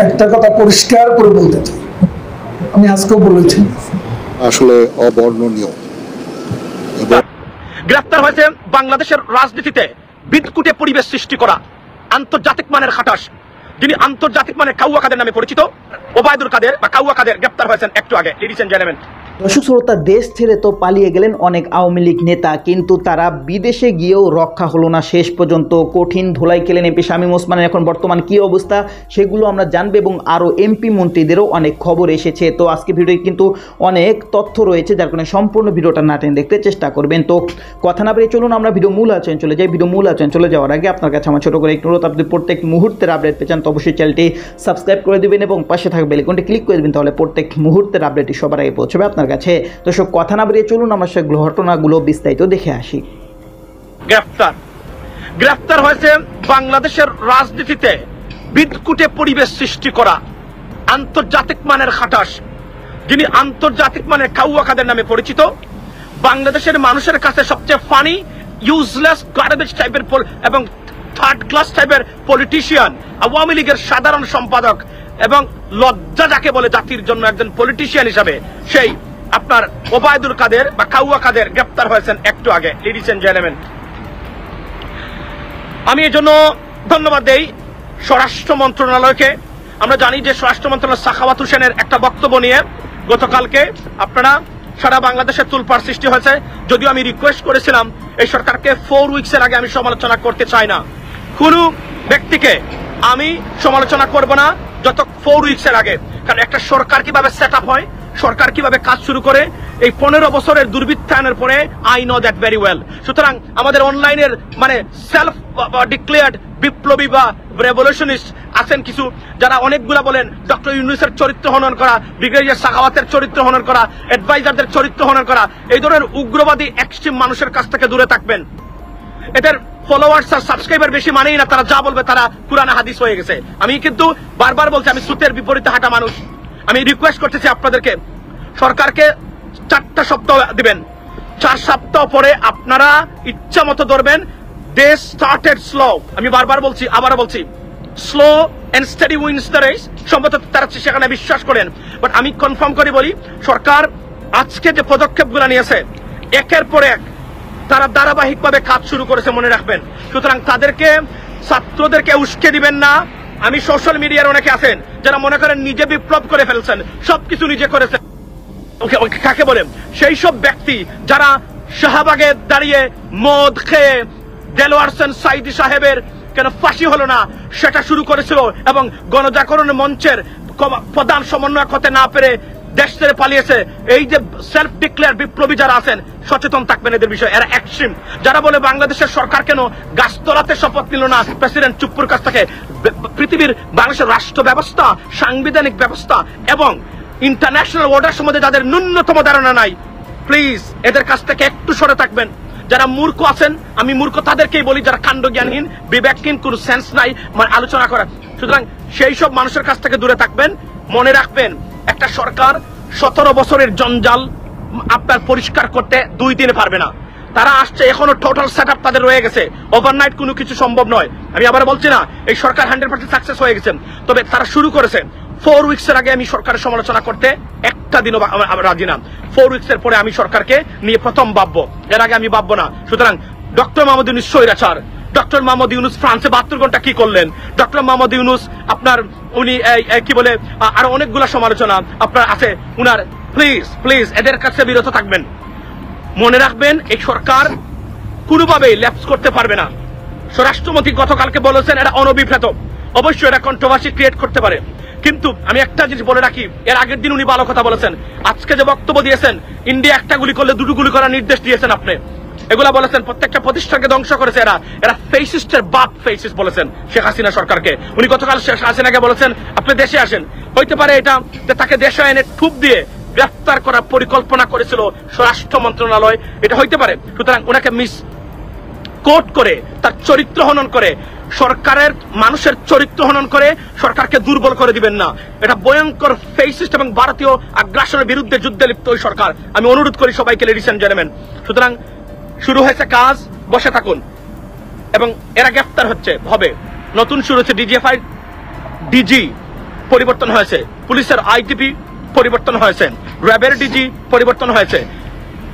একটা কথা পরিষ্কার করে বলতে চাই, আমি আজকেও বলেছি, আসলে অবর্ণনীয়। গ্রেফতার হয়েছে বাংলাদেশের রাজনীতিতে বিদকুটে পরিবেশ সৃষ্টি করা আন্তর্জাতিক মানের খাটাস, যিনি আন্তর্জাতিক মানের কাউয়া কাদের নামে পরিচিত, ওবায়দুল কাদের বা কাউয়া কাদের গ্রেফতার হয়েছেন একটু আগে। লেডিস এন্ড জেন্টলম্যান, দর্শক শ্রোতা, দেশ ছেড়ে তো পালিয়ে গেলেন অনেক আওয়ামী লীগ নেতা, কিন্তু তারা বিদেশে গিয়েও রক্ষা হলো না শেষ পর্যন্ত। কঠিন ধোলাই খেলেন এমপি শামীম ওসমানের এখন বর্তমান কি অবস্থা সেগুলো আমরা জানবো, এবং আরও এমপি মন্ত্রীদেরও অনেক খবর এসেছে। তো আজকে ভিডিওতে কিন্তু অনেক তথ্য রয়েছে, যার কারণে সম্পূর্ণ ভিডিওটা না টেনে দেখতে চেষ্টা করবেন। তো কথা না বেরিয়ে চলুন আমরা ভিডিও মূল আলোচনায় চলে যাই। ভিডিও মূল আলোচনায় চলে যাওয়ার আগে আপনার কাছে আমার ছোট করে একটু অনুরোধ, আপনি প্রত্যেক মুহূর্তের আপডেট পেয়েছেন তো অবশ্যই চ্যানেলটি সাবস্ক্রাইব করে দেবেন এবং পাশে থাকা বেল আইকনটি ক্লিক করে দেবেন, তাহলে প্রত্যেক মুহূর্তের আপডেটটি সবার আগে পৌঁছবে আপনার কাছে। তো কথা না বেরিয়ে চলুন আমরা সে ঘটনাগুলো বিস্তারিত দেখে আসি। গ্রেফতার হয়েছে বাংলাদেশের রাজনীতিতে বিদকুটে পরিবেশ সৃষ্টি করা আন্তর্জাতিক মানের খাটাস, যিনি আন্তর্জাতিক মানের কাউয়া কাদের নামে পরিচিত, বাংলাদেশের মানুষের কাছে সবচেয়ে ফানি, ইউজলেস, গার্বেজ টাইপের এবং থার্ড ক্লাস টাইপের পলিটিশিয়ান, আওয়ামী লীগের সাধারণ সম্পাদক এবং লজ্জা যাকে বলে জাতির জন্য একজন পলিটিশিয়ান হিসাবে, সেই আপনার ওবায়দুল কাদের বা কাউয়া কাদের গ্রেফতার হয়েছেন একটু আগে। লেডিস এন্ড জেন্টলম্যান, আমি এই জন্য ধন্যবাদ দেই স্বরাষ্ট্র মন্ত্রণালয়কে। আমরা জানি যে স্বরাষ্ট্র মন্ত্রণালয় সাখাওয়াত হোসেনের একটা বক্তব্য নিয়ে গতকালকে আপনারা সারা বাংলাদেশে তুলপাড় সৃষ্টি হয়েছে। যদিও আমি রিকোয়েস্ট করেছিলাম এই সরকারকে 4 উইকসের আগে আমি সমালোচনা করতে চাই না, কোনো ব্যক্তিকে আমি সমালোচনা করব না যত 4 উইকসের আগে, কারণ একটা সরকার কিভাবে সেট আপ হয়, সরকার কিভাবে কাজ শুরু করে, এই 15 বছরের দুর্বৃত্তায়নের পরে I know that very well. সুতরাং আমাদের অনলাইনের মানে সেলফ ডিক্লেয়ার্ড বিপ্লবী বা রেভলিউশনিস্ট আছেন কিছু, যারা অনেকগুলা বলেন ডক্টর ইউনূসের চরিত্র হনন করা, ব্রিগেডিয়ার সাখাওয়াতের চরিত্র হনন করা, অ্যাডভাইজারদের চরিত্র হনন করা, এই ধরনের উগ্রবাদী এক্সট্রিম মানুষের কাছ থেকে দূরে থাকবেন। এদের ফলোয়ার্স আর সাবস্ক্রাইবার বেশি মানেই না, তারা যা বলবে তারা কুরআন হাদিস হয়ে গেছে। আমি কিন্তু বারবার বলছি, আমি সুতের বিপরীতে হাঁটা মানুষ। আমি রিকোয়েস্ট করতেছি আপনাদেরকে, সরকারকে 4টা সপ্তাহ দিবেন, 4 সপ্তাহ পরে আপনারা ইচ্ছা মতো ধরবেন। দে স্টার্টেড স্লো, আমি বারবার বলছি, আবারও বলছি, slow and steady wins the race. সম্ভবত তারা সেখানে বিশ্বাস করেন, বাট আমি কনফার্ম করে বলি, সরকার আজকে যে পদক্ষেপগুলো নিয়েছে একের পর এক তারা ধারাবাহিকভাবে কাজ শুরু করেছে, মনে রাখবেন। সুতরাং তাদেরকে, ছাত্রদেরকে উস্কে দিবেন না। আমি সোশ্যাল মিডিয়ার অনেকে আছেন যারা মনে করেন নিজে বিপ্লব করে ফেলছেন, সবকিছু নিজে করেছেন, কাকে বলেন সেই সব ব্যক্তি যারা শাহবাগে দাঁড়িয়ে মদ খেয়ে দেলোয়ার হোসেন সাইদি সাহেবের কেন ফাঁসি হলো না সেটা শুরু করেছিল, এবং গণজাগরণ মঞ্চের প্রধান সমন্বয়ক হতে না পেরে দেশ ছেড়ে পালিয়েছে। এই যে সেলফ ডিক্লেয়ার বিপ্লবী যারা আছেন, সচেতন থাকবেন এদের বিষয়ে। এরা এক্সট্রিম। যারা বলে বাংলাদেশের সরকার কেন গাছতলাতে শপথ নিল না প্রেসিডেন্ট চুপ্পুর কাছ থেকে, পৃথিবীর বাংলাদেশের রাষ্ট্র ব্যবস্থা, সাংবিধানিক ব্যবস্থা এবং ইন্টারন্যাশনাল অর্ডার সম্বন্ধে যাদের ন্যূনতম ধারণা নাই, প্লিজ এদের কাছ থেকে একটু সরে থাকবেন। যারা মূর্খ আছেন, আমি মূর্খ তাদেরকেই বলি, যারা কাণ্ডজ্ঞানহীন, বিবেকহীন, কোন সেন্স নাই মানে আলোচনা করার। সুতরাং সেই সব মানুষের কাছ থেকে দূরে থাকবেন। মনে রাখবেন, একটা সরকার 17 বছরের জঞ্জাল আপনার পরিষ্কার করতে 2 দিনে পারবে না। তারা আসছে, এখনো টোটাল সেট আপ তাদের রয়ে গেছে, ওভারনাইট কোনো কিছু সম্ভব নয়। আমি আবার বলছি না এই সরকার 100% সাকসেস হয়ে গেছেন, তবে তারা শুরু করেছে। 4 উইকসের আগে আমি সরকারের সমালোচনা করতে একটা দিনও রাজি না। 4 উইকসের পরে আমি সরকারকে নিয়ে প্রথম ভাববো, এর আগে আমি ভাববো না। সুতরাং ডক্টর মোহাম্মদ ইউনূস স্বৈরাচার, ডক্টর মোহাম্মদ ইউনূস ফ্রান্সে 72 ঘন্টা কি করলেন, ডক্টর মোহাম্মদ ইউনূস আপনার উনি কি বলে আরো অনেকগুলা সমালোচনা আপনার আছে উনার। প্লিজ প্লিজ এদের কাছে বিরত থাকবেন। মনে রাখবেন, এই সরকার কোনোভাবেই ল্যাপস করতে পারবে না। স্বরাষ্ট্রমন্ত্রী গতকালকে বলেছেন এটা অনভিপ্রেত, অবশ্যই এটা কন্ট্রোভার্সি ক্রিয়েট করতে পারে, কিন্তু আমি একটা জিনিস বলে রাখি, এর আগের দিন উনি ভালো কথা বলেছেন। আজকে যে বক্তব্য দিয়েছেন, ইন্ডিয়া একটা গুলি করলে 2টো গুলি করার নির্দেশ দিয়েছেন আপনি, এগুলা বলেছেন, প্রত্যেকটা প্রতিষ্ঠানকে ধ্বংস করেছে এরা। এরা ফেসিস্টের বাপ ফেসিস্ট বলেছেন শেখ হাসিনা সরকারকে। উনি গতকাল শেখ হাসিনাকে বলেছেন আপনি দেশে আসেন। হইতে পারে এটা যে তাকে দেশে এনে ঠুপ দিয়ে গ্রেফতার করার পরিকল্পনা করেছিল স্বরাষ্ট্র মন্ত্রণালয়, এটা হইতে পারে। সুতরাং ওনাকে মিস কোট করে, তার চরিত্র হনন করে, সরকারের মানুষের চরিত্র হনন করে সরকারকে দুর্বল করে দিবেন না। এটা ভয়ঙ্কর ফেসিস্ট এবং ভারতীয় আগ্রাসনের বিরুদ্ধে যুদ্ধে লিপ্ত ওই সরকার। আমি অনুরোধ করি সবাইকে, লেডিস এন্ড জেন্টলম্যান। সুতরাং শুরু হয়েছে কাজ, বসে থাকুন। এবং এরা গ্রেফতার হবে, নতুন শুরু হচ্ছে ডিজিএফআই ডিজি পরিবর্তন হয়েছে, পুলিশের আইটিপি পরিবর্তন হয়েছে, র্যাবের ডিজি পরিবর্তন হয়েছে,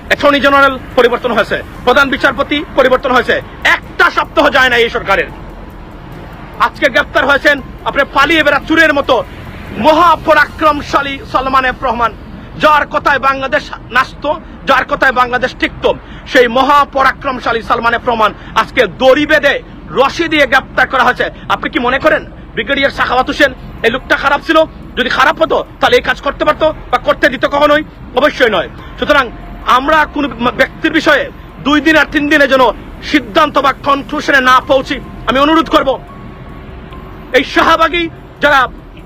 অ্যাটর্নি জেনারেল পরিবর্তন হয়েছে, প্রধান বিচারপতি পরিবর্তন হয়েছে। একটা সপ্তাহ যায় না এই সরকারের। আজকে গ্রেপ্তার হয়েছেন আপনার পালিয়ে বেড়া চুরের মতো মহাপরাক্রমশালী সালমান এফ রহমান, যার কথায় বাংলাদেশ নাচত, যার কথায় বাংলাদেশ টিকত। সেই মহাপরাক্রমশালী সালমান এফ রহমান আজকে দড়ি বেঁধে রশি দিয়ে গ্রেপ্তার করা হয়েছে। আপনি কি মনে করেন ব্রিগেডিয়ার সাখাওয়াত হোসেন এই লোকটা খারাপ ছিল? যদি খারাপ হতো তাহলে এই কাজ করতে পারতো বা করতে দিত? কখনোই, অবশ্যই নয়। সুতরাং আমরা কোন ব্যক্তির বিষয়ে 2 দিন আর 3 দিনের জন্য সিদ্ধান্ত বা কনক্লুশনে না পৌঁছি। আমি অনুরোধ করব এই শাহবাগী যারা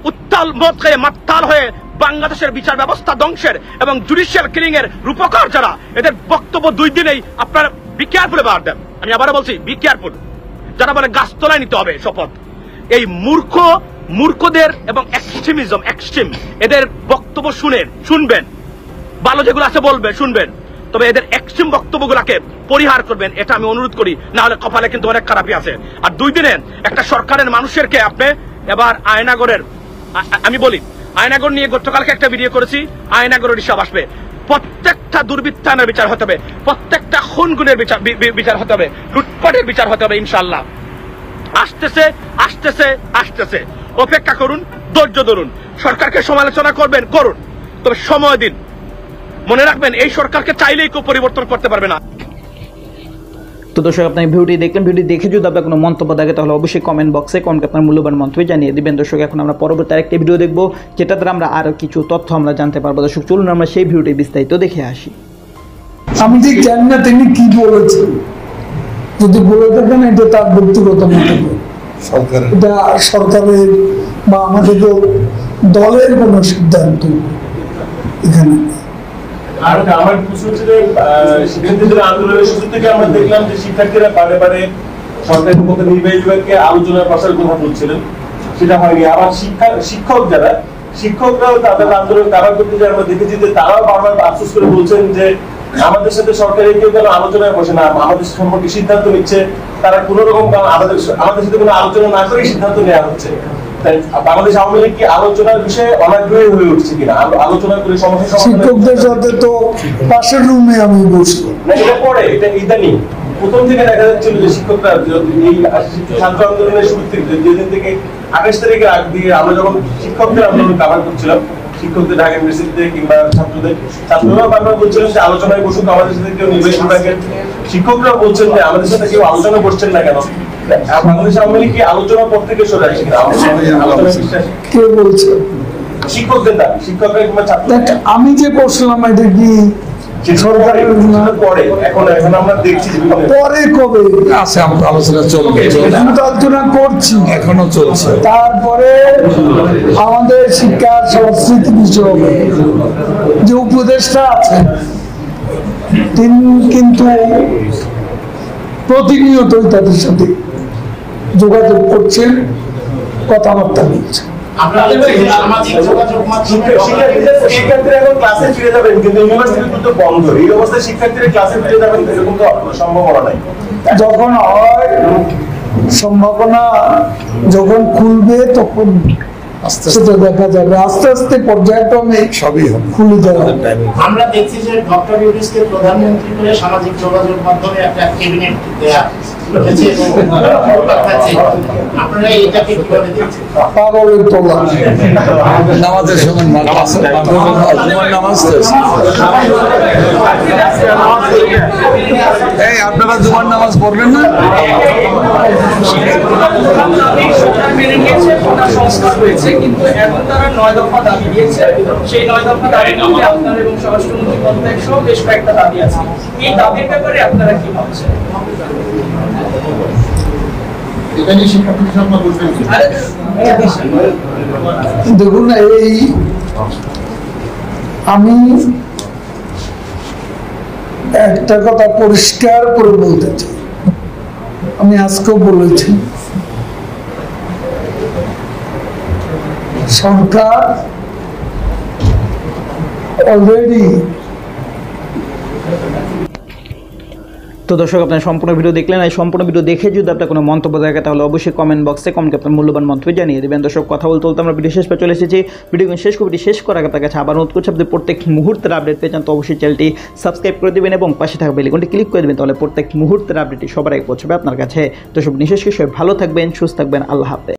উত্তাল মত খেয়ে মাত্তাল হয়ে বাংলাদেশের বিচার ব্যবস্থা ধ্বংসের এবং জুডিশিয়াল কিলিং এর রূপকার যারা, এদের বক্তব্য 2 দিনেই আপনারা বি কেয়ারফুল অ্যাবাউট দেম। আমি আবারও বলছি, বি কেয়ারফুল। যারা বলে গাছতলায় নিতে হবে শপথ, এই মূর্খদের এবং এক্সট্রিম এদের বক্তব্য শুনবেন, ভালো যেগুলো আছে বলবেন, শুনবেন, তবে এদের এক্সট্রিম বক্তব্যগুলোকে পরিহার করবেন, এটা আমি অনুরোধ করি। না হলে কপালে কিন্তু অনেক খারাপই আছে। আর 2 দিনে একটা সরকারের মানুষেরকে আপনি এবার আয়নাগরের, আমি বলি আয়নাগর নিয়ে গতকালকে একটা ভিডিও করেছি, আয়নাগরের হিসাব আসবে। প্রত্যেকটা দুর্বৃত্তায়নের বিচার হতে হবে, প্রত্যেকটা খুন-গুনের বিচার হতে হবে, লুটপাটের বিচার হতে হবে ইনশাআল্লাহ। আসতেছে। অপেক্ষা করুন, ধৈর্য ধরুন। সরকারকে সমালোচনা করবেন, করুন, তবে সময় দিন। মনে রাখবেন এই সরকারকে চাইলেই কেউ পরিবর্তন করতে পারবে না। তো দর্শক, আপনি ভিডিওটি দেখলেন। ভিডিও দেখে যদি আপনার কোনো মন্তব্য থাকে তাহলে অবশ্যই কমেন্ট বক্সে আপনার মূল্যবান মন্তব্য জানিয়ে দিবেন। দর্শক, এখন আমরা পরবর্তী আরেকটি ভিডিও দেখবো, যেটা দ্বারা আমরা আরো কিছু তথ্য আমরা জানতে পারবো। দর্শক, চলুন আমরা সেই ভিডিওটি বিস্তারিত দেখে আসি। আমি ঠিক জানি না তিনি কি বলেছেন, যদি বলে থাকেন এটা তার ব্যক্তিগত মন্তব্য, এটা সরকারের বা আমাদের দলের কোনো সিদ্ধান্ত এখানে। আর আমার প্রশ্ন হচ্ছে যে শিক্ষার্থীদের আন্দোলনের শুরু থেকে আমরা দেখলাম যে শিক্ষার্থীরা বারে বারে সরকারের পক্ষে নির্বাহী বিভাগকে আলোচনার পাশার কথা বলছিলেন, সেটা হয়নি। আবার শিক্ষকরাও তাদের আন্দোলন কাভার করতে যে আমরা দেখেছি যে তারাও বারবার আফসোস করে বলছেন যে আমাদের সাথে সরকারের কেউ কেন আলোচনায় বসে না, আমাদের সম্পর্কে সিদ্ধান্ত নিচ্ছে, তারা কোন রকম আমাদের সাথে কোনো আলোচনা না করে সিদ্ধান্ত নেওয়া হচ্ছে। বাংলাদেশ আওয়ামী লীগ কি আলোচনার বিষয়ে অনাগ্রহী হয়ে উঠছে কিনা? আলোচনা করে সমস্যা শিক্ষকদের সাথে তো পাশের রুমে আমি বসি না, এটা পরে, এটা ইদানিং প্রথম থেকে দেখা যাচ্ছিল যে শিক্ষকরা এই ছাত্র আন্দোলনের শুরু থেকে, যেদিন থেকে 28 তারিখের আগ দিয়ে আমরা যখন শিক্ষকদের আন্দোলন কাভার করছিলাম, শিক্ষকদের ঢাকা ইউনিভার্সিটিতে কিংবা ছাত্ররা বারবার বলছিলেন যে আলোচনায় বসুক আমাদের সাথে কেউ, নির্বাহী বিভাগের শিক্ষকরা বলছেন যে আমাদের সাথে কেউ আলোচনা বসছেন না কেন? বাংলাদেশ আওয়ামী লীগ কি আলোচনা পর থেকে সরে আসছে কিনা? কে বলছে? শিক্ষকদের দাবি, শিক্ষকরা কিংবা ছাত্ররা। আমি যে বসলাম এটা কি সরকারের পরে? এখন আমরা দেখছি পরে কবে আছে আলোচনা চলবে, আমি তো আলোচনা করছি, এখনো চলছে। তারপরে আমাদের শিক্ষা সংস্কৃতি বিষয় যে উপদেষ্টা আছেন তিনি কিন্তু প্রতিনিয়তই তাদের সাথে যোগাযোগ করছেন, কথাবার্তা বলছেন। শিক্ষার্থীরা এখন ক্লাসে ফিরে যাবেন, কিন্তু ইউনিভার্সিটি তো বন্ধ। এই অবস্থায় শিক্ষার্থীরা ক্লাসে ফিরে যাবেন এরকম তো সম্ভাবনা নাই। যখন হয় সম্ভাবনা, যখন খুলবে তখন সেটা দেখা যাবে। আস্তে আস্তে পর্যায়ক্রমে সবই হবে, খুলে দেওয়া। আমরা দেখছি যে ডক্টর ইউনূসকে প্রধানমন্ত্রী করে সামাজিক যোগাযোগ মাধ্যমে একটা ক্যাবিনেট দেয়া হয়েছে এবং আপনারা এটাকে কিভাবে দেখছেন? পাগলের তোলা নামাজের সময় নামাজ এই আপনারা জুমার নামাজ পড়বেন না? কিন্তু এখন তারা 9 দফা দাবি দিয়েছে। সেই 9 দফা দাবি নিয়ে আপনার এবং স্বরাষ্ট্রমন্ত্রী পদত্যাগ সহ বেশ কয়েকটা দাবি আছে। এই দাবির ব্যাপারে আপনারা কি ভাবছেন? দেখুন, এই আমি একটা কথা পরিষ্কার করে বলতে চাই, আমি আজকেও বলেছি, সরকার অলরেডি তো দর্শক, আপনার সম্পূর্ণ ভিডিও দেখলেন। এই সম্পূর্ণ ভিডিও দেখে যদি আপনার কোনো মন্তব্য থাকে তাহলে অবশ্যই কমেন্ট বক্সে কমেন্ট আপনার মূল্যবান মন্তব্য জানিয়ে দেবেন। দর্শক, কথা বলতে বলতে আমরা ভিডিও শেষ পে চলে এসেছি। ভিডিও শেষ করার আগে আপনার কাছে আবার অনুরোধ করছি, আপনি প্রত্যেক মুহূর্তের আপডেট পেয়ে যান তো অবশ্যই চ্যানেলটি সাবস্ক্রাইব করে দেবেন এবং পাশে থাকা বেল আইকনটি ক্লিক করে দেবেন, তাহলে প্রত্যেক মুহূর্তের আপডেটটি সবার আগে পৌঁছবে আপনার কাছে। দর্শক, বিশেষ করে সবাই ভালো থাকবেন, সুস্থ থাকবেন। আল্লাহ হাফেজ।